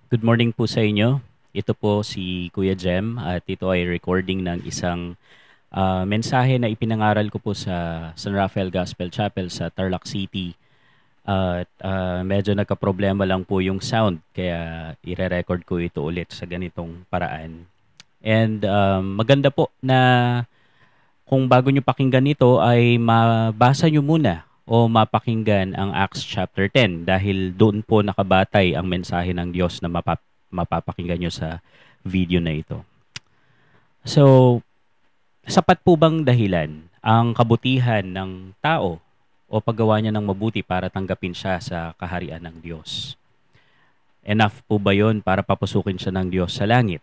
Good morning po sa inyo. Ito po si Kuya Jem at ito ay recording ng isang mensahe na ipinangaral ko po sa San Rafael Gospel Chapel sa Tarlac City. At medyo nagka-problema lang po yung sound kaya ire-record ko ito ulit sa ganitong paraan. And maganda po na kung bago nyo pakinggan ito ay mabasa nyo muna o mapakinggan ang Acts chapter 10 dahil doon po nakabatay ang mensahe ng Diyos na mapapakinggan nyo sa video na ito. So, sapat po bang dahilan ang kabutihan ng tao o paggawa niya ng mabuti para tanggapin siya sa kaharian ng Diyos? Enough po ba yon para papasukin siya ng Diyos sa langit?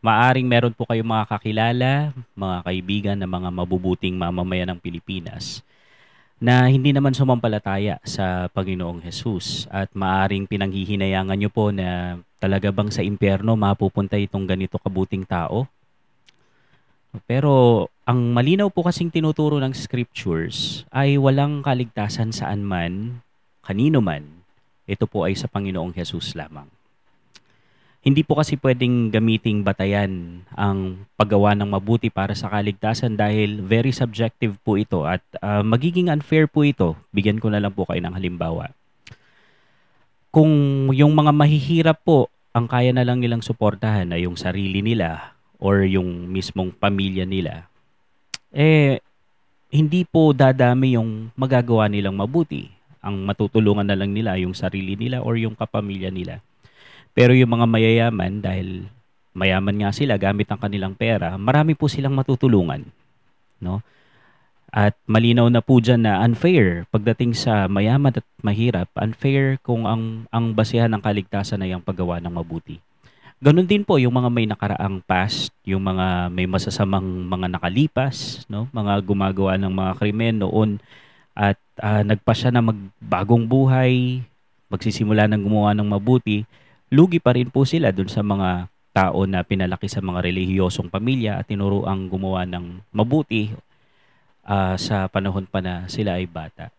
Maaring meron po kayong mga kakilala, mga kaibigan na mga mabubuting mamamayan ng Pilipinas na hindi naman sumampalataya sa Panginoong Hesus at maaring pinanghihinayangan nyo po na talaga bang sa impyerno mapupunta itong ganito kabuting tao? Pero ang malinaw po kasing tinuturo ng scriptures ay walang kaligtasan saan man, kanino man, ito po ay sa Panginoong Hesus lamang. Hindi po kasi pwedeng gamiting batayan ang paggawa ng mabuti para sa kaligtasan dahil very subjective po ito at magiging unfair po ito. Bigyan ko na lang po kayo ng halimbawa. Kung yung mga mahihirap po, ang kaya na lang nilang suportahan ay yung sarili nila or yung mismong pamilya nila, hindi po dadami yung magagawa nilang mabuti. Ang matutulungan na lang nila yung sarili nila or yung kapamilya nila. Pero yung mga mayayaman, dahil mayaman nga sila gamit ang kanilang pera, marami po silang matutulungan. No? At malinaw na po dyan na unfair pagdating sa mayaman at mahirap, unfair kung ang basehan ng kaligtasan ay ang paggawa ng mabuti. Ganon din po yung mga may nakaraang past, yung mga may masasamang mga nakalipas, no? Mga gumagawa ng mga krimen noon at nagpasya na magbagong buhay, magsisimula ng gumawa ng mabuti, lugi pa rin po sila dun sa mga tao na pinalaki sa mga relihiyosong pamilya at tinuruang gumawa ng mabuti sa panahon pa na sila ay bata.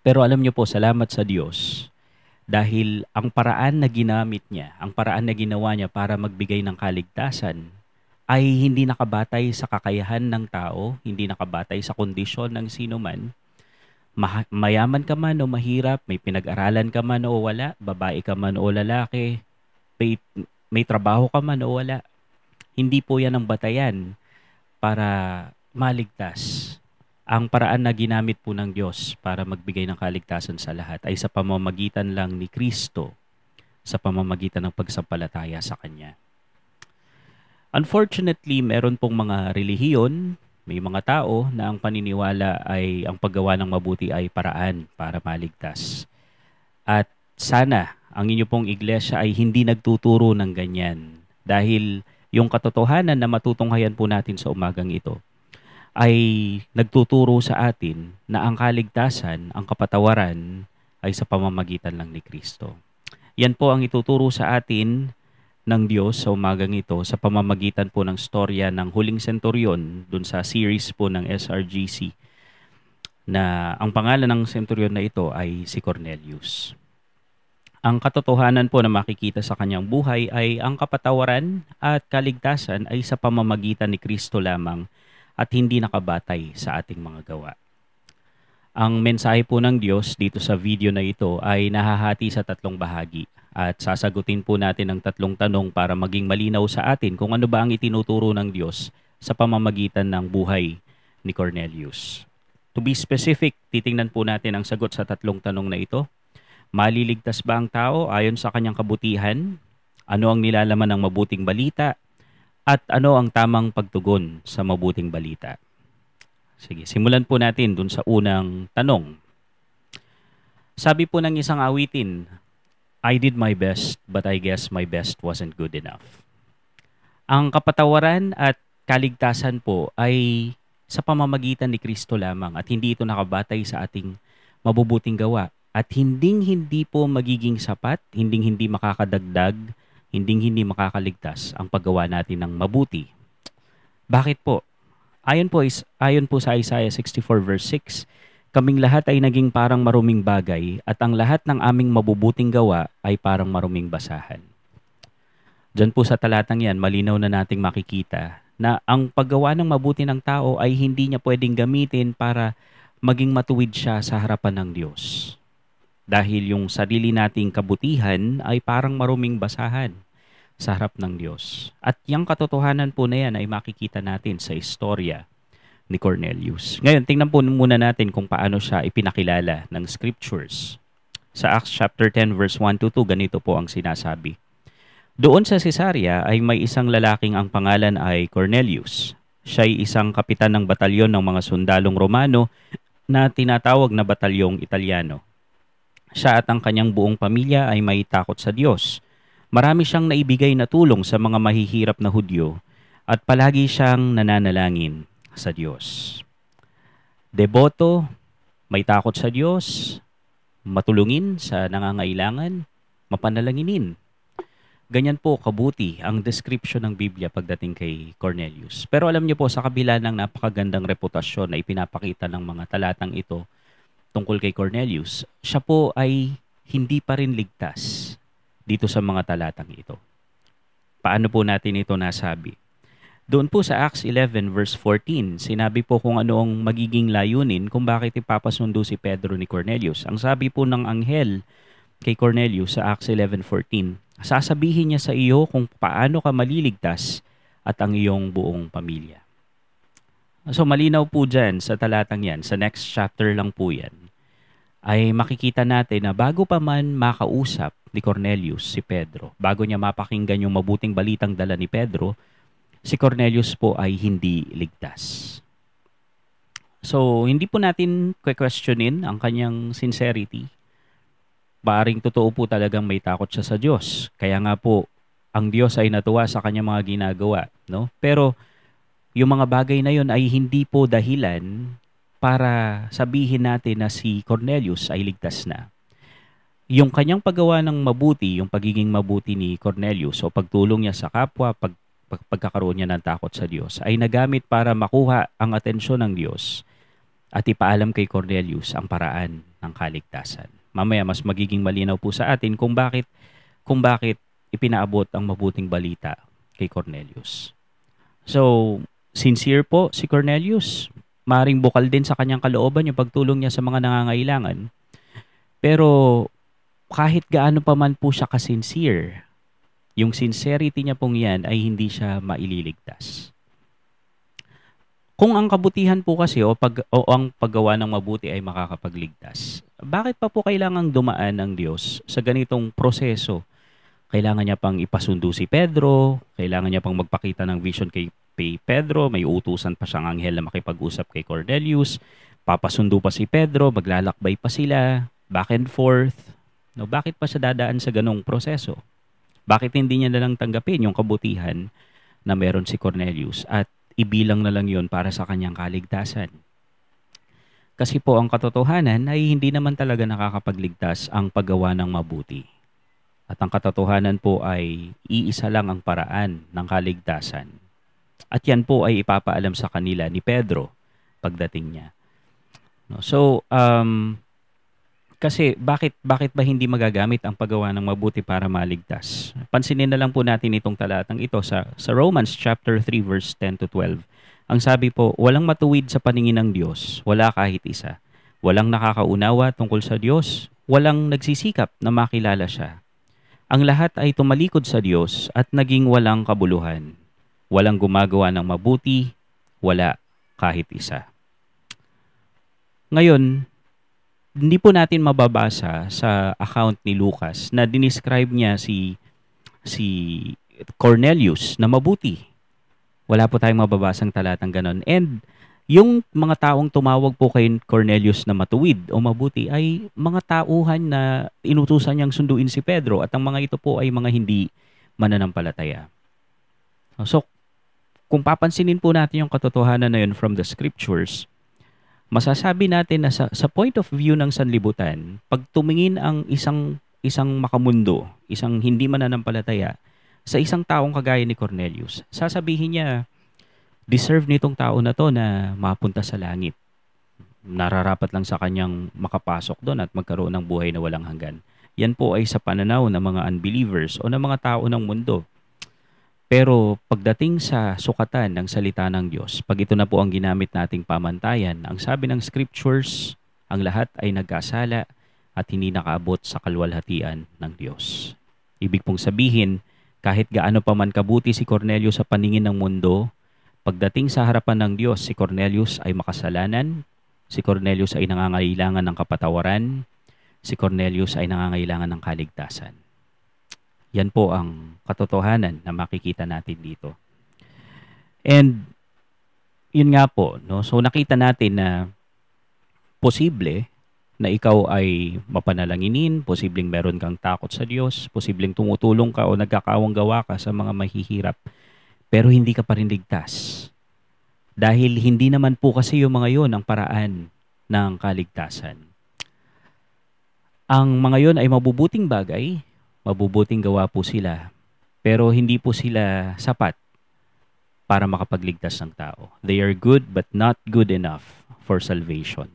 Pero alam niyo po, salamat sa Diyos dahil ang paraan na ginamit niya, ang paraan na ginawa niya para magbigay ng kaligtasan ay hindi nakabatay sa kakayahan ng tao, hindi nakabatay sa kondisyon ng sino man. Mayaman ka man o mahirap, may pinag-aralan ka man o wala, babae ka man o lalaki, may trabaho ka man o wala. Hindi po yan ang batayan para maligtas. Ang paraan na ginamit po ng Diyos para magbigay ng kaligtasan sa lahat ay sa pamamagitan lang ni Kristo, sa pamamagitan ng pagsampalataya sa Kanya. Unfortunately, meron pong mga relihiyon, may mga tao na ang paniniwala ay ang paggawa ng mabuti ay paraan para maligtas. At sana ang inyo pong iglesia ay hindi nagtuturo ng ganyan. Dahil yung katotohanan na matutunghayan po natin sa umagang ito ay nagtuturo sa atin na ang kaligtasan, ang kapatawaran ay sa pamamagitan lang ni Kristo. Yan po ang ituturo sa atin ng Diyos sa umagang ito sa pamamagitan po ng storya ng huling senturyon dun sa series po ng SRGC na ang pangalan ng senturyon na ito ay si Cornelius. Ang katotohanan po na makikita sa kanyang buhay ay ang kapatawaran at kaligtasan ay sa pamamagitan ni Kristo lamang at hindi nakabatay sa ating mga gawa. Ang mensahe po ng Diyos dito sa video na ito ay nahahati sa tatlong bahagi. At sasagutin po natin ang tatlong tanong para maging malinaw sa atin kung ano ba ang itinuturo ng Diyos sa pamamagitan ng buhay ni Cornelius. To be specific, titingnan po natin ang sagot sa tatlong tanong na ito. Maliligtas ba ang tao ayon sa kanyang kabutihan? Ano ang nilalaman ng mabuting balita? At ano ang tamang pagtugon sa mabuting balita? Sige, simulan po natin dun sa unang tanong. Sabi po ng isang awitin, I did my best, but I guess my best wasn't good enough. Ang kapatawaran at kaligtasan po ay sa pamamagitan ni Kristo lamang at hindi ito nakabatay sa ating mabubuting gawa. At hindi po magiging sapat, hindi makakadagdag, hindi makakaligtas ang paggawa natin ng mabuti. Bakit po? Ayon po sa Isaiah 64 verse 6, Kaming lahat ay naging parang maruming bagay at ang lahat ng aming mabubuting gawa ay parang maruming basahan. Diyan po sa talatang yan, malinaw na nating makikita na ang paggawa ng mabuti ng tao ay hindi niya pwedeng gamitin para maging matuwid siya sa harapan ng Diyos. Dahil yung sarili nating kabutihan ay parang maruming basahan sa harap ng Diyos. At yung katotohanan po na yan ay makikita natin sa istorya ni Cornelius. Ngayon, tingnan po muna natin kung paano siya ipinakilala ng scriptures. Sa Acts chapter 10 verse 1 to 2, ganito po ang sinasabi. Doon sa Cesarea ay may isang lalaking ang pangalan ay Cornelius. Siya ay isang kapitan ng batalyon ng mga sundalong Romano na tinatawag na batalyong Italiano. Siya at ang kanyang buong pamilya ay may takot sa Diyos. Marami siyang naibigay na tulong sa mga mahihirap na Hudyo at palagi siyang nananalangin sa Diyos. Deboto, may takot sa Diyos, matulungin sa nangangailangan, mapanalanginin. Ganyan po kabuti ang description ng Biblia pagdating kay Cornelius. Pero alam niyo po, sa kabila ng napakagandang reputasyon na ipinapakita ng mga talatang ito tungkol kay Cornelius, siya po ay hindi pa rin ligtas dito sa mga talatang ito. Paano po natin ito nasabi? Doon po sa Acts 11 verse 14, sinabi po kung ano ang magiging layunin kung bakit ipapasundo si Pedro ni Cornelius. Ang sabi po ng anghel kay Cornelius sa Acts 11:14, sasabihin niya sa iyo kung paano ka maliligtas at ang iyong buong pamilya. So malinaw po dyan sa talatang yan, sa next chapter lang po yan, ay makikita natin na bago pa man makausap ni Cornelius si Pedro, bago niya mapakinggan yung mabuting balitang dala ni Pedro, si Cornelius po ay hindi ligtas. So hindi po natin questionin ang kanyang sincerity. Maaring totoo po talagang may takot siya sa Diyos. Kaya nga po, ang Diyos ay natuwa sa kanyang mga ginagawa. No? Pero yung mga bagay na yun ay hindi po dahilan para sabihin natin na si Cornelius ay ligtas na. Yung kanyang paggawa ng mabuti, yung pagiging mabuti ni Cornelius o pagtulong niya sa kapwa, pagkakaroon niya ng takot sa Diyos, ay nagamit para makuha ang atensyon ng Diyos at ipaalam kay Cornelius ang paraan ng kaligtasan. Mamaya mas magiging malinaw po sa atin kung bakit ipinaabot ang mabuting balita kay Cornelius. So, sincere po si Cornelius. Maring bukal din sa kanyang kalooban yung pagtulong niya sa mga nangangailangan. Pero kahit gaano pa man po siya ka-sincere, yung sincerity niya pong yan ay hindi siya maililigtas. Kung ang kabutihan po kasi o ang paggawa ng mabuti ay makakapagligtas, bakit pa po kailangang dumaan ng Diyos sa ganitong proseso? Kailangan niya pang ipasundo si Pedro, kailangan niya pang magpakita ng vision kay Pedro, may utusan pa siyang anghel na makipag-usap kay Cornelius, papasundo pa si Pedro, maglalakbay pa sila, back and forth. No, bakit pa siya dadaan sa ganong proseso? Bakit hindi niya nalang tanggapin yung kabutihan na meron si Cornelius at ibilang na lang yun para sa kanyang kaligtasan? Kasi po ang katotohanan ay hindi naman talaga nakakapagligtas ang paggawa ng mabuti. At ang katotohanan po ay iisa lang ang paraan ng kaligtasan. At yan po ay ipapaalam sa kanila ni Pedro pagdating niya. No? So, kasi bakit ba hindi magagamit ang paggawa ng mabuti para maligtas? Pansinin na lang po natin itong talatang ito sa Romans chapter 3 verse 10 to 12. Ang sabi po, walang matuwid sa paningin ng Diyos, wala kahit isa. Walang nakakaunawa tungkol sa Diyos, walang nagsisikap na makilala siya. Ang lahat ay tumalikod sa Diyos at naging walang kabuluhan. Walang gumagawa ng mabuti, wala kahit isa. Ngayon, hindi po natin mababasa sa account ni Lucas na dinescribe niya si Cornelius na mabuti. Wala po tayong mababasang talatang ganon. And yung mga taong tumawag po kay Cornelius na matuwid o mabuti ay mga tauhan na inutusan niyang sunduin si Pedro at ang mga ito po ay mga hindi mananampalataya. So, kung papansinin po natin yung katotohanan na yun from the scriptures, masasabi natin na sa point of view ng sanlibutan, pag tumingin ang isang makamundo, isang hindi mananampalataya, sa isang taong kagaya ni Cornelius, sasabihin niya, deserve nitong tao na to na mapunta sa langit. nararapat lang sa kanyang makapasok doon at magkaroon ng buhay na walang hanggan. Yan po ay sa pananaw ng mga unbelievers o ng mga tao ng mundo. Pero pagdating sa sukatan ng salita ng Diyos, pag ito na po ang ginamit nating pamantayan, ang sabi ng scriptures, ang lahat ay nagkasala at hindi nakaabot sa kalwalhatian ng Diyos. Ibig pong sabihin, kahit gaano pa man kabuti si Cornelius sa paningin ng mundo, pagdating sa harapan ng Diyos, si Cornelius ay makasalanan, si Cornelius ay nangangailangan ng kapatawaran, si Cornelius ay nangangailangan ng kaligtasan. Yan po ang katotohanan na makikita natin dito. And yun nga po, no? So nakita natin na posible na ikaw ay mapanalanginin, posibleng meron kang takot sa Diyos, posibleng tumutulong ka o nagkakawang gawa ka sa mga mahihirap, pero hindi ka pa rin ligtas. Dahil hindi naman po kasi yung mga yon ang paraan ng kaligtasan. Ang mga yon ay mabubuting bagay, mabubuting gawa po sila, pero hindi po sila sapat para makapagligtas ng tao. They are good but not good enough for salvation.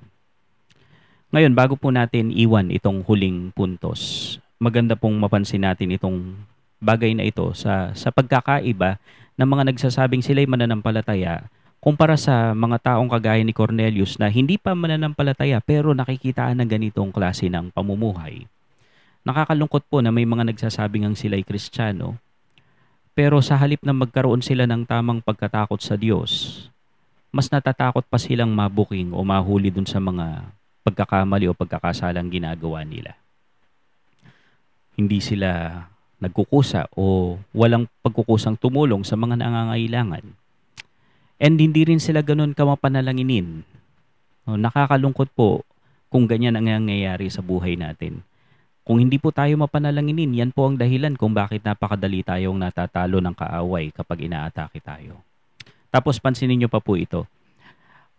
Ngayon, bago po natin iwan itong huling puntos, maganda pong mapansin natin itong bagay na ito sa pagkakaiba ng mga nagsasabing sila'y mananampalataya kumpara sa mga taong kagaya ni Cornelius na hindi pa mananampalataya pero nakikitaan ng ganitong klase ng pamumuhay. Nakakalungkot po na may mga nagsasabing ang sila'y Kristiyano, pero sa halip na magkaroon sila ng tamang pagkatakot sa Diyos, mas natatakot pa silang mabuking o mahuli dun sa mga pagkakamali o pagkakasalang ginagawa nila. Hindi sila nagkukusa o walang pagkukusang tumulong sa mga nangangailangan. And hindi rin sila ganun kamapanalanginin. Nakakalungkot po kung ganyan ang nangyayari sa buhay natin. Kung hindi po tayo mapanalanginin, yan po ang dahilan kung bakit napakadali tayong natatalo ng kaaway kapag inaatake tayo. Tapos pansinin nyo pa po ito.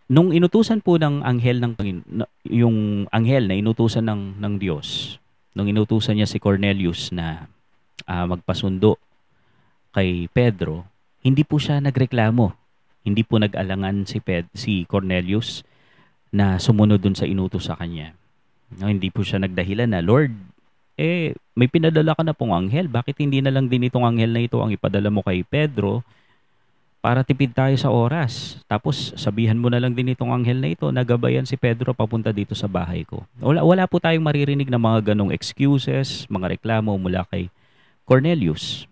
Nung inutusan po ng anghel ng yung anghel na inutusan ng Diyos, nung inutusan niya si Cornelius na magpasundo kay Pedro, hindi po siya nagreklamo. Hindi po nag-alangan si Cornelius na sumunod dun sa inutos sa kanya. No, hindi po siya nagdahilan na, Lord, may pinadala ka na pong anghel. Bakit hindi na lang din itong anghel na ito ang ipadala mo kay Pedro para tipid tayo sa oras? Tapos sabihan mo na lang din itong anghel na ito na gabayan si Pedro papunta dito sa bahay ko. Wala po tayong maririnig na mga ganong excuses, mga reklamo mula kay Cornelius.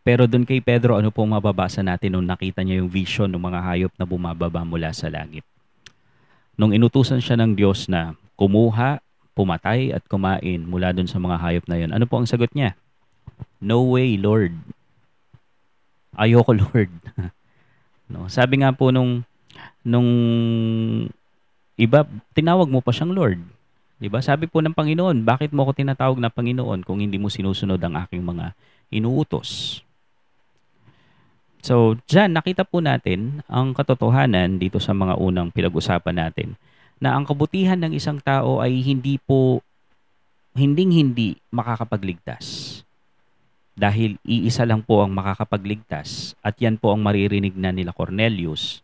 Pero doon kay Pedro, ano pong mababasa natin nung nakita niya yung vision ng mga hayop na bumababa mula sa langit? Nung inutusan siya ng Diyos na kumuha, pumatay at kumain mula doon sa mga hayop na yun, ano po ang sagot niya? No way, Lord. Ayoko, Lord. No, sabi nga po nung iba, tinawag mo pa siyang Lord. Diba? Sabi po ng Panginoon, bakit mo ako tinatawag na Panginoon kung hindi mo sinusunod ang aking mga inuutos? So, dyan nakita po natin ang katotohanan dito sa mga unang pinag-usapan natin na ang kabutihan ng isang tao ay hindi makakapagligtas. Dahil iisa lang po ang makakapagligtas at yan po ang maririnig na nila Cornelius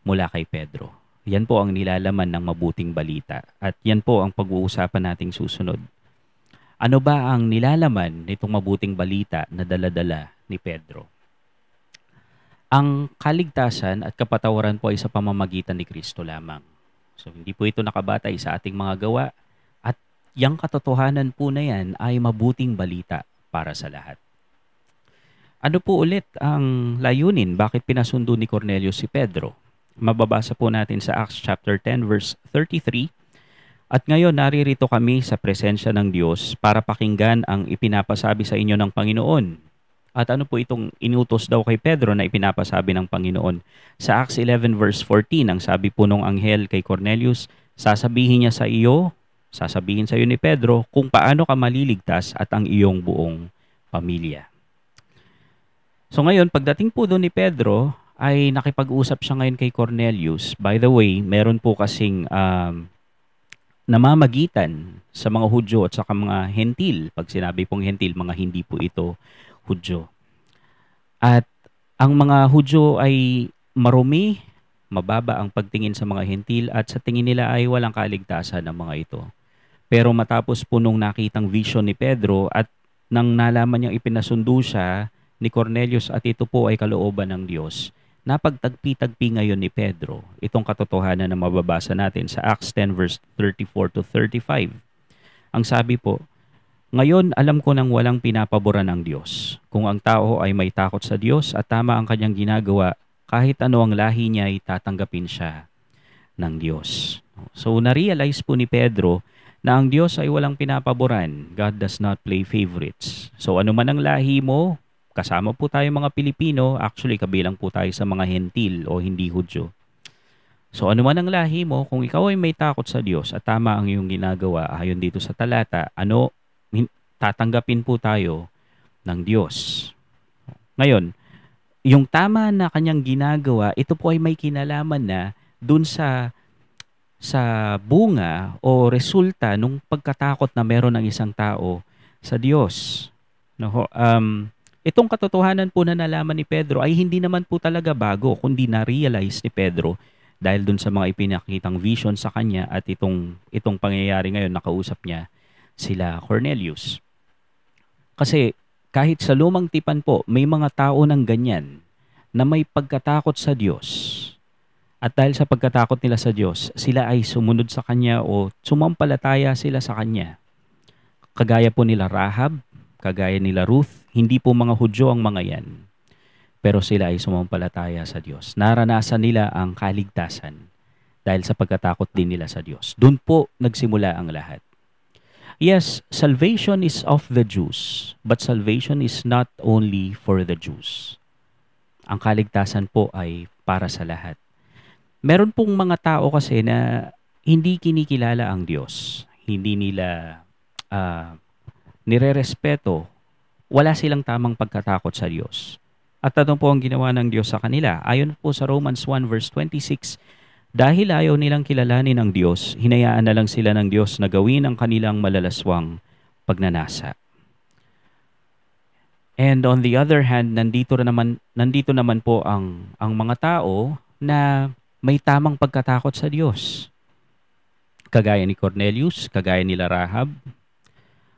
mula kay Pedro. Yan po ang nilalaman ng mabuting balita at yan po ang pag-uusapan nating susunod. Ano ba ang nilalaman nitong mabuting balita na dala-dala ni Pedro? Ang kaligtasan at kapatawaran po ay sa pamamagitan ni Kristo lamang. So hindi po ito nakabatay sa ating mga gawa at yung katotohanan po na yan ay mabuting balita para sa lahat. Ano po ulit ang layunin? Bakit pinasundo ni Cornelius si Pedro? Mababasa po natin sa Acts chapter 10 verse 33. At ngayon naririto kami sa presensya ng Diyos para pakinggan ang ipinapasabi sa inyo ng Panginoon. At ano po itong inutos daw kay Pedro na ipinapasabi ng Panginoon? Sa Acts 11 verse 14, ang sabi po nung anghel kay Cornelius, sasabihin sa iyo ni Pedro kung paano ka maliligtas at ang iyong buong pamilya. So ngayon, pagdating po doon ni Pedro, ay nakipag-usap siya ngayon kay Cornelius. By the way, meron po kasing namamagitan sa mga Hudyo at saka mga Hentil. Pag sinabi pong Hentil, mga hindi po ito Hudyo. At ang mga Hudyo ay marumi, mababa ang pagtingin sa mga hentil at sa tingin nila ay walang kaligtasan ang mga ito. Pero matapos po nung nakitang vision ni Pedro at nang nalaman niyang ipinasundo siya ni Cornelius at ito po ay kalooban ng Diyos, napagtagpi-tagpi ngayon ni Pedro itong katotohanan na mababasa natin sa Acts 10 verse 34 to 35. Ang sabi po, ngayon alam ko nang walang pinapaboran ng Diyos. Kung ang tao ay may takot sa Diyos at tama ang kanyang ginagawa, kahit ano ang lahi niya ay tatanggapin siya ng Diyos. So na-realize po ni Pedro na ang Diyos ay walang pinapaboran. God does not play favorites. So ano man ang lahi mo, kasama po tayo mga Pilipino, actually kabilang po tayo sa mga hentil o hindi Hudyo. So ano man ang lahi mo, kung ikaw ay may takot sa Diyos at tama ang iyong ginagawa, ayon dito sa talata, tatanggapin po tayo ng Diyos. Ngayon, yung tama na kanyang ginagawa, ito po ay may kinalaman na dun sa bunga o resulta nung pagkatakot na meron ng isang tao sa Diyos. No, itong katotohanan po na nalaman ni Pedro ay hindi naman po talaga bago, kundi na-realize ni Pedro dahil dun sa mga ipinakitang vision sa kanya at itong pangyayari ngayon, nakausap niya sila Cornelius. Kasi kahit sa lumang tipan po, may mga tao ng ganyan na may pagkatakot sa Diyos. At dahil sa pagkatakot nila sa Diyos, sila ay sumunod sa Kanya o sumampalataya sila sa Kanya. Kagaya po nila Rahab, kagaya nila Ruth, hindi po mga Hudyo ang mga yan. Pero sila ay sumampalataya sa Diyos. Naranasan nila ang kaligtasan dahil sa pagkatakot din nila sa Diyos. Doon po nagsimula ang lahat. Yes, salvation is of the Jews, but salvation is not only for the Jews. Ang kaligtasan po ay para sa lahat. Meron pong mga tao kasi na hindi kinikilala ang Diyos. Hindi nila nirerespeto. Wala silang tamang pagkatakot sa Diyos. At ano po ang ginawa ng Diyos sa kanila? Ayon po sa Romans 1 verse 26, dahil ayaw nilang kilalanin ang Diyos, hinayaan na lang sila ng Diyos na gawin ang kanilang malalaswang pagnanasa. And on the other hand, nandito naman po ang mga tao na may tamang pagkatakot sa Diyos. Kagaya ni Cornelius, kagaya nila Rahab.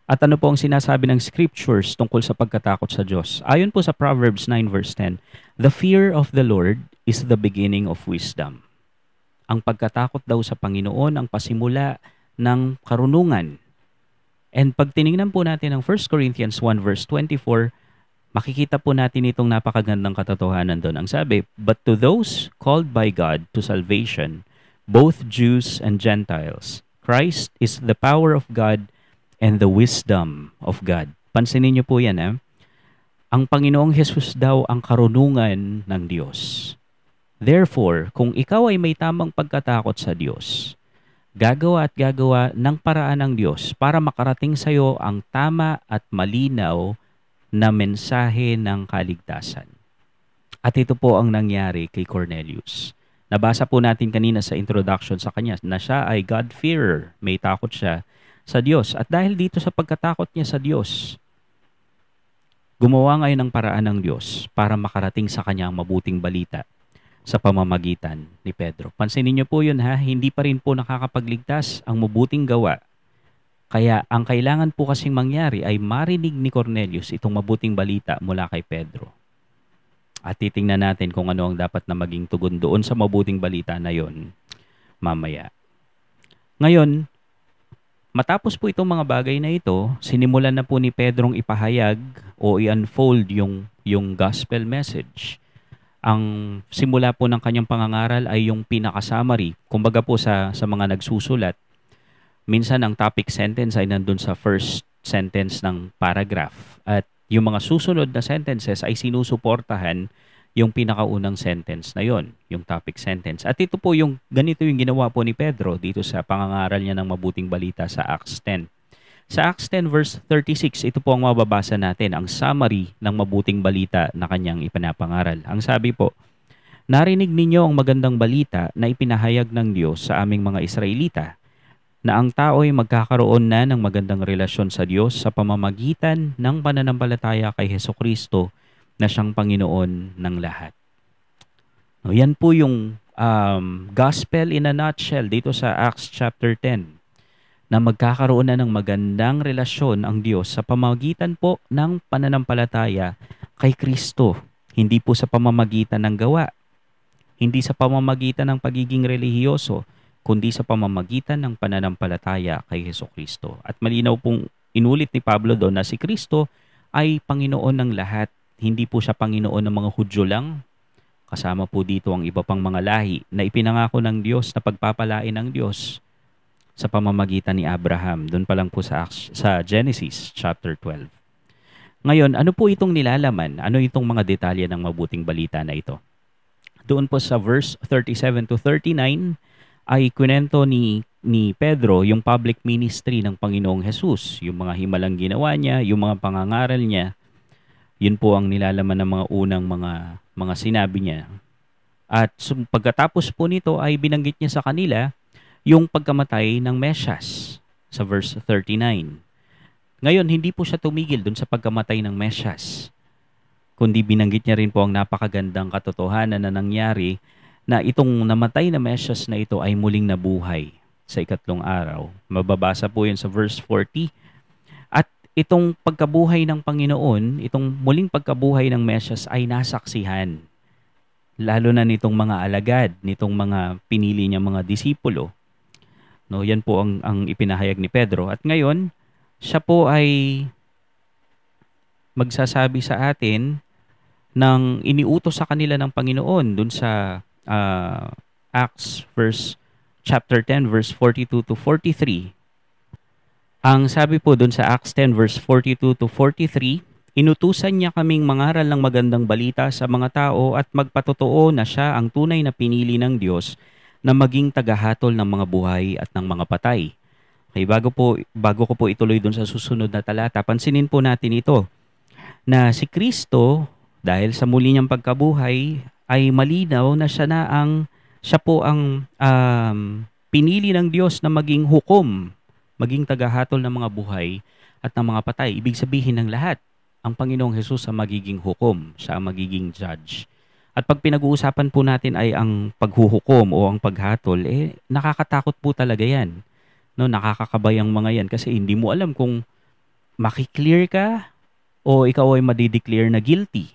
At ano po ang sinasabi ng scriptures tungkol sa pagkatakot sa Diyos? Ayon po sa Proverbs 9 verse 10, the fear of the Lord is the beginning of wisdom. Ang pagkatakot daw sa Panginoon ang pasimula ng karunungan. And pag tinignan po natin ang 1 Corinthians 1 verse 24, makikita po natin itong napakagandang katotohanan doon. Ang sabi, but to those called by God to salvation, both Jews and Gentiles, Christ is the power of God and the wisdom of God. Pansinin niyo po yan, Ang Panginoong Jesus daw ang karunungan ng Diyos. Therefore, kung ikaw ay may tamang pagkatakot sa Diyos, gagawa ng paraan ng Diyos para makarating sa iyo ang tama at malinaw na mensahe ng kaligtasan. At ito po ang nangyari kay Cornelius. Nabasa po natin kanina sa introduction sa kanya na siya ay God-fearer, may takot siya sa Diyos. At dahil dito sa pagkatakot niya sa Diyos, gumawa ngayon ng paraan ng Diyos para makarating sa kanya ang mabuting balita sa pamamagitan ni Pedro. Pansinin niyo po yun hindi pa rin po nakakapagligtas ang mabuting gawa. Kaya ang kailangan po kasing mangyari ay marinig ni Cornelius itong mabuting balita mula kay Pedro. At titingnan natin kung ano ang dapat na maging tugon doon sa mabuting balita na yon mamaya. Ngayon, matapos po itong mga bagay na ito, sinimulan na po ni Pedrong ipahayag o i-unfold yung gospel message. Ang simula po ng kanyang pangangaral ay yung pinaka-summary. Kumbaga po sa mga nagsusulat, minsan ang topic sentence ay nandun sa first sentence ng paragraph. At yung mga susunod na sentences ay sinusuportahan yung pinakaunang sentence na yon, yung topic sentence. At ito po ganito yung ginawa po ni Pedro dito sa pangangaral niya ng mabuting balita sa Acts 10. Sa Acts 10 verse 36, ito po ang mababasa natin, ang summary ng mabuting balita na kanyang ipinapangaral. Ang sabi po, narinig ninyo ang magandang balita na ipinahayag ng Diyos sa aming mga Israelita, na ang tao ay magkakaroon na ng magandang relasyon sa Diyos sa pamamagitan ng pananampalataya kay Hesukristo na siyang Panginoon ng lahat. Yan po yung gospel in a nutshell dito sa Acts chapter 10 na magkakaroon na ng magandang relasyon ang Diyos sa pamamagitan po ng pananampalataya kay Kristo. Hindi po sa pamamagitan ng gawa, hindi sa pamamagitan ng pagiging relihiyoso, kundi sa pamamagitan ng pananampalataya kay Hesukristo. At malinaw pong inulit ni Pablo doon na si Kristo ay Panginoon ng lahat. Hindi po siya Panginoon ng mga Hudyo lang. Kasama po dito ang iba pang mga lahi na ipinangako ng Diyos na pagpapalain ng Diyos sa pamamagitan ni Abraham. Doon pa lang po sa Genesis chapter 12. Ngayon, ano po itong nilalaman? Ano itong mga detalye ng mabuting balita na ito? Doon po sa verse 37 to 39 ay kwento ni Pedro yung public ministry ng Panginoong Jesus, yung mga himalang ginawa niya, yung mga pangangaral niya. Yun po ang nilalaman ng mga unang mga sinabi niya. At pagkatapos po nito ay binanggit niya sa kanila yung pagkamatay ng Mesyas sa verse 39. Ngayon, hindi po siya tumigil dun sa pagkamatay ng Mesyas, kundi binanggit niya rin po ang napakagandang katotohanan na nangyari na itong namatay na Mesyas na ito ay muling nabuhay sa ikatlong araw. Mababasa po yun sa verse 40. At itong pagkabuhay ng Panginoon, itong muling pagkabuhay ng Mesyas ay nasaksihan. Lalo na nitong mga alagad, nitong mga pinili niya mga disipulo. No, yan po ang ipinahayag ni Pedro. At ngayon, siya po ay magsasabi sa atin ng iniutos sa kanila ng Panginoon dun sa Acts chapter 10 verse 42 to 43. Ang sabi po dun sa Acts 10 verse 42 to 43, inutusan niya kaming mangaral ng magandang balita sa mga tao at magpatotoo na siya ang tunay na pinili ng Diyos na maging tagahatol ng mga buhay at ng mga patay. Okay, bago ko po ituloy dun sa susunod na talata, pansinin po natin ito na si Kristo, dahil sa muli niyang pagkabuhay, ay malinaw na siya po ang pinili ng Diyos na maging hukom, maging tagahatol ng mga buhay at ng mga patay. Ibig sabihin ng lahat, ang Panginoong Hesus ang magiging hukom, siya ang magiging judge. At pag pinag-uusapan po natin ay ang paghuhukom o ang paghatol, nakakatakot po talaga yan. No, nakakakabay ang mga yan kasi hindi mo alam kung makiklear ka o ikaw ay madideclare na guilty.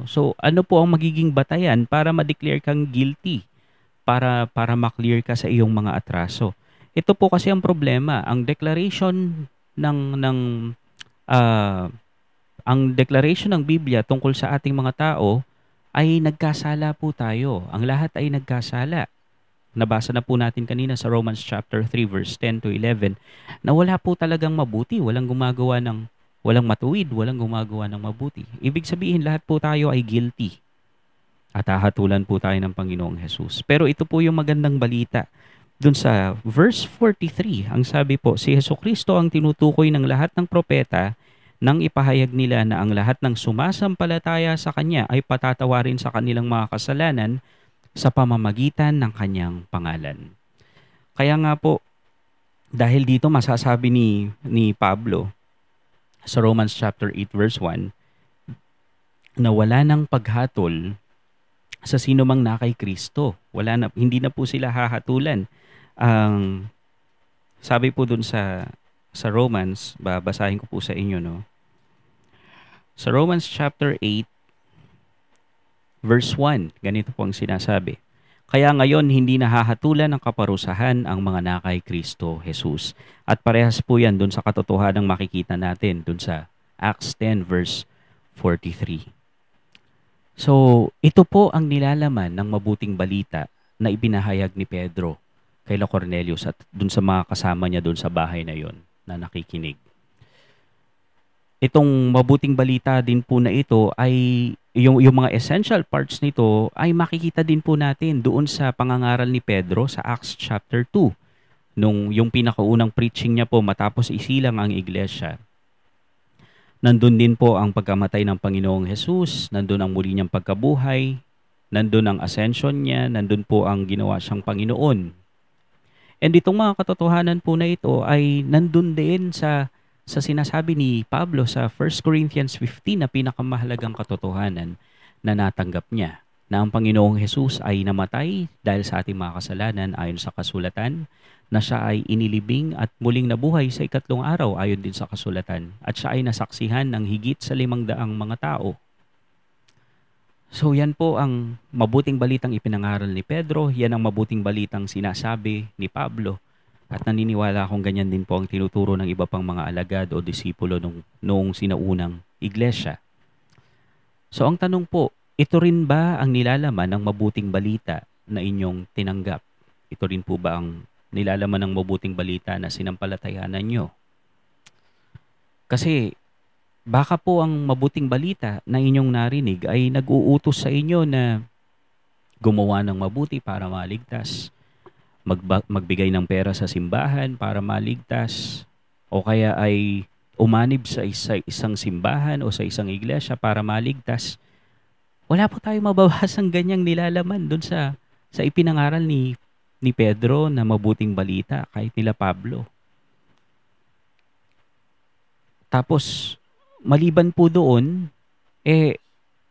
So, ano po ang magiging batayan para ma-declare kang guilty? Para ma-clear ka sa iyong mga atraso. Ito po kasi ang problema. Ang declaration ang declaration ng Biblia tungkol sa ating mga tao ay nagkasala po tayo. Ang lahat ay nagkasala. Nabasa na po natin kanina sa Romans chapter 3 verse 10 to 11 na wala po talagang mabuti, walang matuwid, walang gumagawa ng mabuti. Ibig sabihin lahat po tayo ay guilty. At hahatulan po tayo ng Panginoong Hesus. Pero ito po yung magandang balita. Dun sa verse 43, ang sabi po, si Hesukristo ang tinutukoy ng lahat ng propeta nang ipahayag nila na ang lahat ng sumasampalataya sa Kanya ay patatawarin sa kanilang mga kasalanan sa pamamagitan ng Kanyang pangalan. Kaya nga po, dahil dito masasabi ni Pablo sa Romans chapter 8 verse 1 na wala nang paghatol sa sino mang na kay Kristo. Hindi na po sila hahatulan. Ang sabi po dun sa Romans, babasahin ko po sa inyo, no? Sa Romans chapter 8 verse 1, ganito po ang sinasabi. Kaya ngayon hindi nahahatulan ng kaparusahan ang mga nakay Kristo Jesus. At parehas po yan dun sa katotohanang makikita natin dun sa Acts 10 verse 43. So, ito po ang nilalaman ng mabuting balita na ibinahayag ni Pedro kay Cornelius at dun sa mga kasama niya dun sa bahay na yon na nakikinig. Itong mabuting balita din po na ito ay yung mga essential parts nito ay makikita din po natin doon sa pangangaral ni Pedro sa Acts chapter 2. Nung yung pinakaunang preaching niya po matapos isilang ang iglesia. Nandun din po ang pagkamatay ng Panginoong Hesus, nandun ang muli niyang pagkabuhay, nandun ang ascension niya, nandun po ang ginawa siyang Panginoon. And itong mga katotohanan po na ito ay nandun din sa sinasabi ni Pablo sa 1 Corinthians 15 na pinakamahalagang katotohanan na natanggap niya. na ang Panginoong Hesus ay namatay dahil sa ating mga kasalanan ayon sa kasulatan, na siya ay inilibing at muling nabuhay sa ikatlong araw ayon din sa kasulatan, at siya ay nasaksihan ng higit sa 500 mga tao. So yan po ang mabuting balitang ipinangaral ni Pedro, yan ang mabuting balitang sinasabi ni Pablo, at naniniwala akong ganyan din po ang tinuturo ng iba pang mga alagad o disipulo noong sinaunang iglesia. So ang tanong po, ito rin ba ang nilalaman ng mabuting balita na inyong tinanggap? Ito rin po ba ang nilalaman ng mabuting balita na sinampalatayanan nyo? Kasi baka po ang mabuting balita na inyong narinig ay nag-uutos sa inyo na gumawa ng mabuti para maligtas, magbigay ng pera sa simbahan para maligtas, o kaya ay umanib sa isang simbahan o sa isang iglesia para maligtas. Wala po tayong mababasang ganyang nilalaman doon sa ipinangaral ni Pedro na mabuting balita, kahit nila Pablo. Tapos, maliban po doon,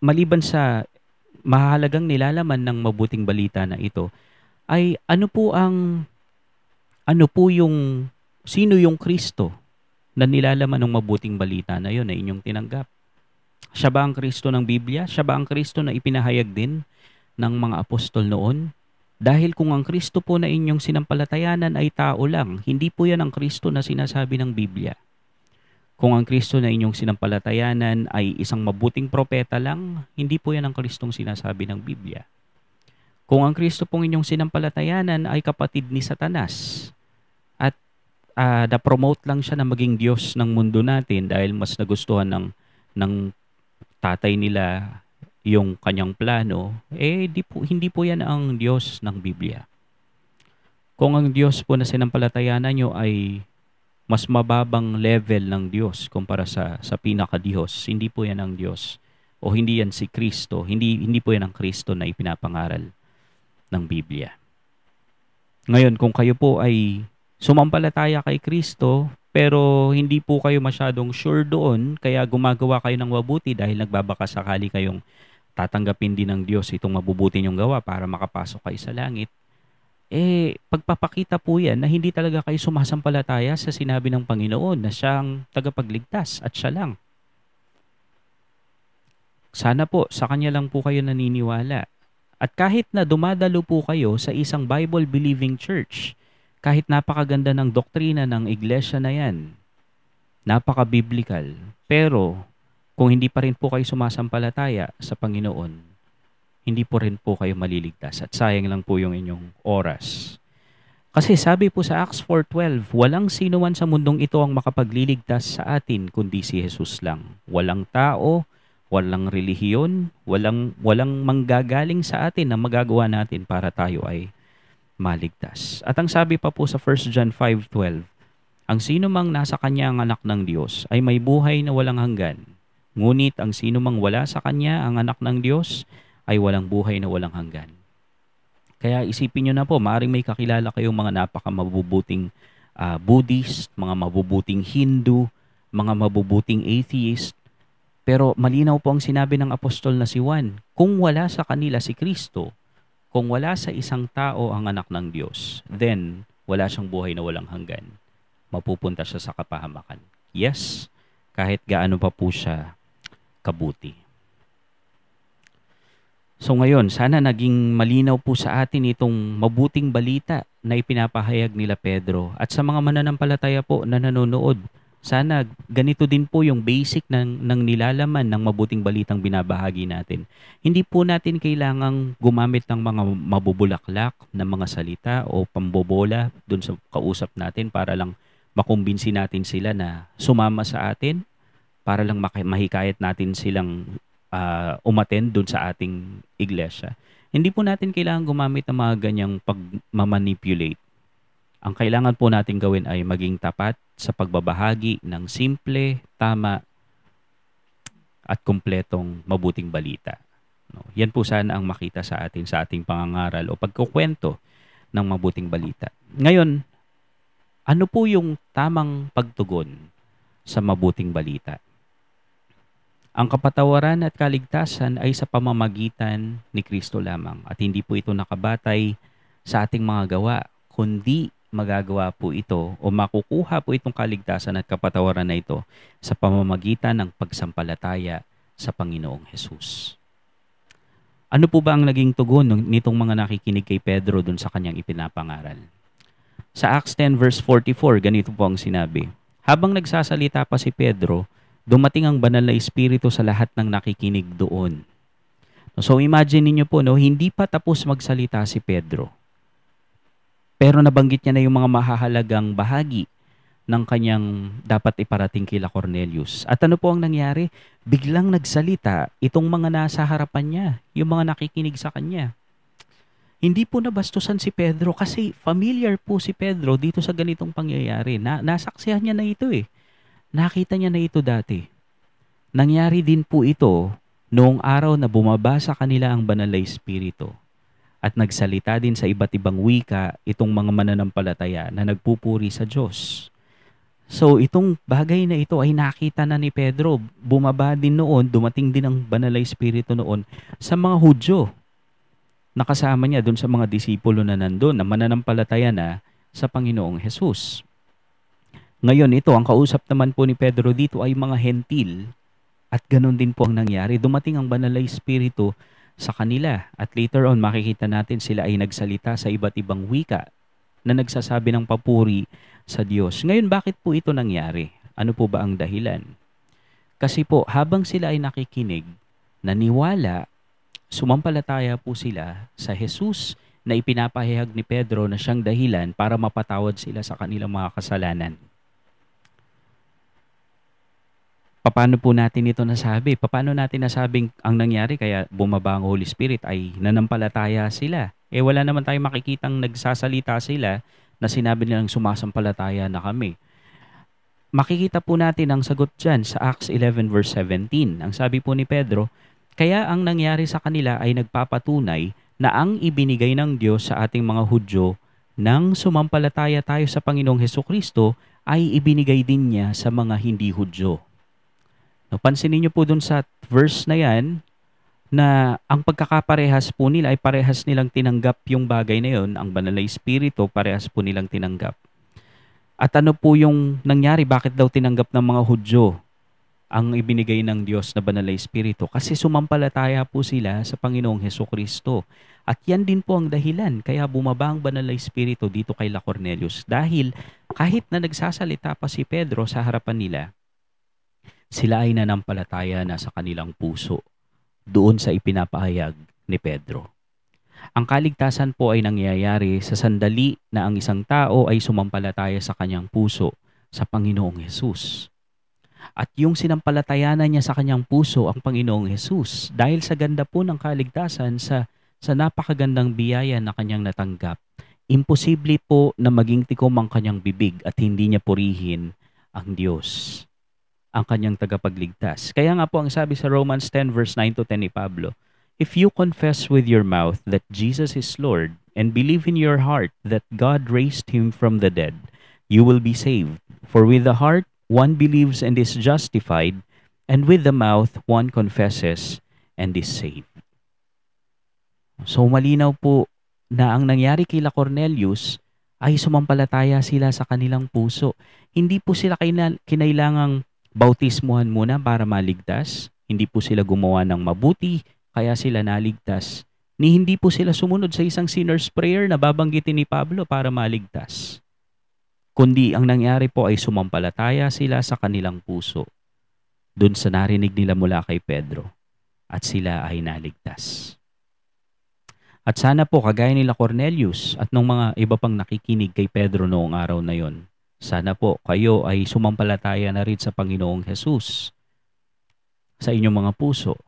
maliban sa mahalagang nilalaman ng mabuting balita na ito, ay sino yung Kristo na nilalaman ng mabuting balita na yon na inyong tinanggap? Siya ba ang Kristo ng Biblia? Siya ba ang Kristo na ipinahayag din ng mga apostol noon? Dahil kung ang Kristo po na inyong sinampalatayanan ay tao lang, hindi po yan ang Kristo na sinasabi ng Biblia. Kung ang Kristo na inyong sinampalatayanan ay isang mabuting propeta lang, hindi po yan ang Kristong sinasabi ng Biblia. Kung ang Kristo pong inyong sinampalatayanan ay kapatid ni Satanas at na-promote lang siya na maging Diyos ng mundo natin dahil mas nagustuhan ng tatay nila yung kanyang plano, hindi po yan ang Diyos ng Biblia. Kung ang Diyos po na sinampalatayanan nyo ay mas mababang level ng Diyos kumpara sa pinaka-Diyos, hindi po yan ang Diyos. O hindi yan si Kristo, hindi po yan ang Kristo na ipinapangaral ng Biblia. Ngayon, kung kayo po ay sumampalataya kay Kristo, pero hindi po kayo masyadong sure doon, kaya gumagawa kayo ng mabuti dahil nagbabaka sakali kayong tatanggapin din ng Diyos itong mabubuti niyong gawa para makapasok kayo sa langit, pagpapakita po yan na hindi talaga kayo sumasampalataya sa sinabi ng Panginoon na siyang tagapagligtas at siya lang. Sana po sa Kanya lang po kayo naniniwala. At kahit na dumadalo po kayo sa isang Bible-believing church, kahit napakaganda ng doktrina ng iglesia na yan, napaka-biblical, pero kung hindi pa rin po kayo sumasampalataya sa Panginoon, hindi po rin po kayo maliligtas at sayang lang po yung inyong oras. Kasi sabi po sa Acts 4:12, walang sino man sa mundong ito ang makapagliligtas sa atin kundi si Jesus lang. Walang tao, walang relihiyon, walang manggagaling sa atin na magagawa natin para tayo ay maligtas. At ang sabi pa po sa 1 John 5:12, ang sino mang nasa kanya ang anak ng Diyos ay may buhay na walang hanggan. Ngunit ang sino mang wala sa kanya ang anak ng Diyos ay walang buhay na walang hanggan. Kaya isipin nyo na po, maaaring may kakilala kayong mga napakamabubuting Buddhist, mga mabubuting Hindu, mga mabubuting atheist, pero malinaw po ang sinabi ng apostol na si Juan, kung wala sa kanila si Kristo, kung wala sa isang tao ang anak ng Diyos, then wala siyang buhay na walang hanggan. Mapupunta siya sa kapahamakan. Yes, kahit gaano pa po siya kabuti. So ngayon, sana naging malinaw po sa atin itong mabuting balita na ipinapahayag nila Pedro. At sa mga mananampalataya po na nanonood, sana ganito din po yung basic ng nilalaman ng mabuting balitang binabahagi natin. Hindi po natin kailangang gumamit ng mga mabubulaklak na mga salita o pambobola dun sa kausap natin para lang makumbinsi natin sila na sumama sa atin, para lang mahikayat natin silang umattend dun sa ating iglesia. Hindi po natin kailangan gumamit ng mga ganyang pagmamanipulate. Ang kailangan po natin gawin ay maging tapat sa pagbabahagi ng simple, tama, at kumpletong mabuting balita. No? Yan po sana ang makita sa atin sa ating pangangaral o pagkukwento ng mabuting balita. Ngayon, ano po yung tamang pagtugon sa mabuting balita? Ang kapatawaran at kaligtasan ay sa pamamagitan ni Kristo lamang at hindi po ito nakabatay sa ating mga gawa, kundi magagawa po ito o makukuha po itong kaligtasan at kapatawaran na ito sa pamamagitan ng pagsampalataya sa Panginoong Hesus. Ano po ba ang naging tugon nitong mga nakikinig kay Pedro dun sa kanyang ipinapangaral? Sa Acts 10 verse 44, ganito po ang sinabi. Habang nagsasalita pa si Pedro, dumating ang banal na espiritu sa lahat ng nakikinig doon. So imagine niyo po, no, hindi pa tapos magsalita si Pedro. Pero nabanggit niya na yung mga mahahalagang bahagi ng kanyang dapat iparating kila Cornelius. At ano po ang nangyari? Biglang nagsalita itong mga nasa harapan niya, yung mga nakikinig sa kanya. Hindi po nabastusan si Pedro kasi familiar po si Pedro dito sa ganitong pangyayari. Nasaksihan niya na ito eh. Nakita niya na ito dati. Nangyari din po ito noong araw na bumaba sa kanila ang banal na espiritu. At nagsalita din sa iba't ibang wika itong mga mananampalataya na nagpupuri sa Diyos. So itong bagay na ito ay nakita na ni Pedro. Bumaba din noon, dumating din ang banal na espiritu noon sa mga Hudyo. Nakasama niya doon sa mga disipulo na nandun na mananampalataya na sa Panginoong Hesus. Ngayon ito, ang kausap naman po ni Pedro dito ay mga hentil at ganun din po ang nangyari. Dumating ang banal na espiritu sa kanila. At later on, makikita natin sila ay nagsalita sa iba't ibang wika na nagsasabi ng papuri sa Diyos. Ngayon, bakit po ito nangyari? Ano po ba ang dahilan? Kasi po, habang sila ay nakikinig, naniwala, sumampalataya po sila sa Jesus na ipinapahayag ni Pedro na siyang dahilan para mapatawad sila sa kanilang mga kasalanan. Paano po natin ito nasabi? Paano natin nasabing ang nangyari kaya bumaba ang Holy Spirit ay nanampalataya sila? Wala naman tayong makikitang nagsasalita sila na sinabi nilang sumasampalataya na kami. Makikita po natin ang sagot dyan sa Acts 11 verse 17. Ang sabi po ni Pedro, kaya ang nangyari sa kanila ay nagpapatunay na ang ibinigay ng Diyos sa ating mga Hudyo nang sumampalataya tayo sa Panginoong Hesukristo ay ibinigay din niya sa mga hindi Hudyo. Pansinin niyo po dun sa verse na yan na ang pagkakaparehas po nila ay parehas nilang tinanggap yung bagay na yun, ang banal na espiritu, parehas po nilang tinanggap. At ano po yung nangyari? Bakit daw tinanggap ng mga Hudyo ang ibinigay ng Diyos na banal na espiritu? Kasi sumampalataya po sila sa Panginoong Hesukristo. At yan din po ang dahilan kaya bumaba ang banal na espiritu dito kay Cornelius. Dahil kahit na nagsasalita pa si Pedro sa harapan nila, sila ay nanampalataya na sa kanilang puso doon sa ipinapahayag ni Pedro. Ang kaligtasan po ay nangyayari sa sandali na ang isang tao ay sumampalataya sa kanyang puso sa Panginoong Hesus. At yung sinampalatayanan niya sa kanyang puso ang Panginoong Hesus dahil sa ganda po ng kaligtasan sa napakagandang biyaya na kanyang natanggap, imposible po na maging tikom ang kanyang bibig at hindi niya purihin ang Diyos, ang kanyang tagapagligtas. Kaya nga po ang sabi sa Romans 10 verse 9 to 10 ni Pablo, if you confess with your mouth that Jesus is Lord and believe in your heart that God raised him from the dead, you will be saved. For with the heart one believes and is justified, and with the mouth one confesses and is saved. So malinaw po na ang nangyari kila Cornelius ay sumampalataya sila sa kanilang puso. Hindi po sila kinailangang bautismuhan muna para maligtas. Hindi po sila gumawa ng mabuti, kaya sila naligtas. Hindi po sila sumunod sa isang sinner's prayer na babanggitin ni Pablo para maligtas. Kundi ang nangyari po ay sumampalataya sila sa kanilang puso doon sa narinig nila mula kay Pedro at sila ay naligtas. At sana po kagaya nila Cornelius at ng mga iba pang nakikinig kay Pedro noong araw na yon, sana po kayo ay sumampalataya na rin sa Panginoong Hesus sa inyong mga puso.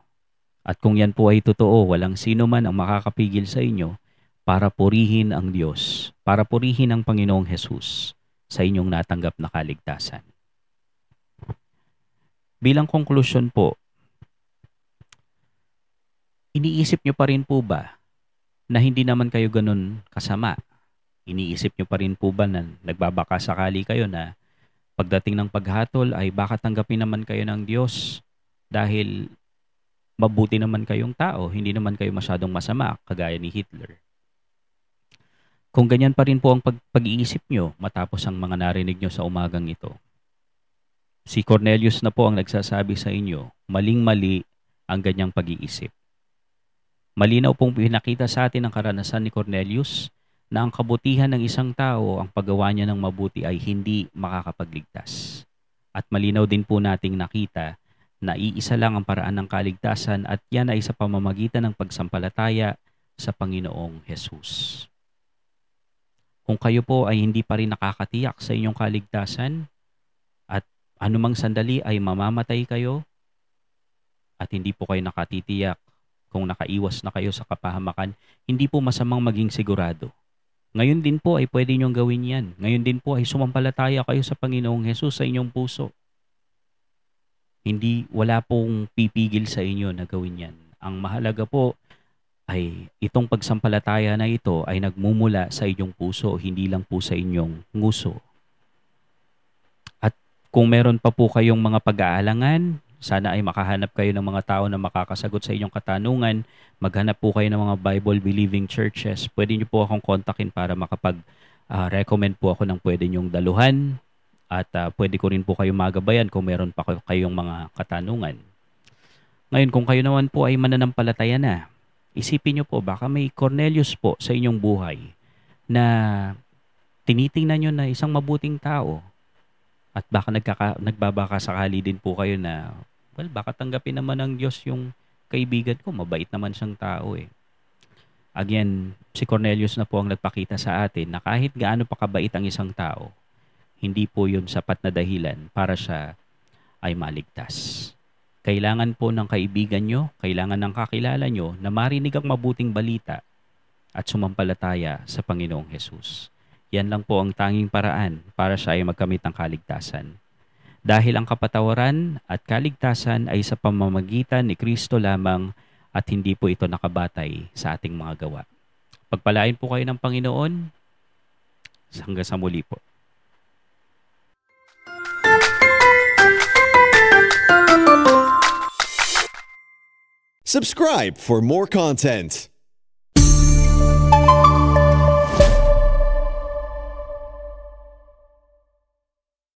At kung yan po ay totoo, walang sino man ang makakapigil sa inyo para purihin ang Diyos, para purihin ang Panginoong Hesus sa inyong natanggap na kaligtasan. Bilang konklusyon po, iniisip nyo pa rin po ba na hindi naman kayo ganun kasama? Iniisip nyo pa rin po ba na nagbabaka sakali kayo na pagdating ng paghatol ay baka tanggapin naman kayo ng Diyos dahil mabuti naman kayong tao, hindi naman kayo masyadong masama kagaya ni Hitler. Kung ganyan pa rin po ang pag-iisip nyo matapos ang mga narinig nyo sa umagang ito, si Cornelius na po ang nagsasabi sa inyo, maling-mali ang ganyang pag-iisip. Malinaw pong pinakita sa atin ang karanasan ni Cornelius na ang kabutihan ng isang tao, ang paggawa niya ng mabuti ay hindi makakapagligtas. At malinaw din po nating nakita na iisa lang ang paraan ng kaligtasan at yan ay sa pamamagitan ng pagsampalataya sa Panginoong Jesus. Kung kayo po ay hindi pa rin nakakatiyak sa inyong kaligtasan at anumang sandali ay mamamatay kayo at hindi po kayo nakatitiyak kung nakaiwas na kayo sa kapahamakan, hindi po masamang maging sigurado. Ngayon din po ay pwede niyong gawin yan. Ngayon din po ay sumampalataya kayo sa Panginoong Jesus sa inyong puso. Wala pong pipigil sa inyo na gawin yan. Ang mahalaga po ay itong pagsampalataya na ito ay nagmumula sa inyong puso, hindi lang po sa inyong nguso. At kung meron pa po kayong mga pag-aalangan, sana ay makahanap kayo ng mga tao na makakasagot sa inyong katanungan. Maghanap po kayo ng mga Bible-believing churches. Pwede niyo po akong kontakin para makapag-recommend po ako ng pwede niyong daluhan. At pwede ko rin po kayo magabayan kung meron pa kayong mga katanungan. Ngayon, kung kayo naman po ay mananampalataya na, isipin niyo po, baka may Cornelius po sa inyong buhay na tinitingnan niyo na isang mabuting tao. At baka nagbabaka sakali din po kayo na, baka tanggapin naman ng Diyos yung kaibigan ko. Mabait naman siyang tao eh. Again, si Cornelius na po ang nagpakita sa atin na kahit gaano pa kabait ang isang tao, hindi po yun sapat na dahilan para siya ay maligtas. Kailangan po ng kaibigan nyo, kailangan ng kakilala nyo na marinig ang mabuting balita at sumampalataya sa Panginoong Jesus. Yan lang po ang tanging paraan para siya ay magkamit ng kaligtasan. Dahil ang kapatawaran at kaligtasan ay sa pamamagitan ni Kristo lamang at hindi po ito nakabatay sa ating mga gawa. Pagpalain po kayo ng Panginoon. Hanggang sa muli po. Subscribe for more content.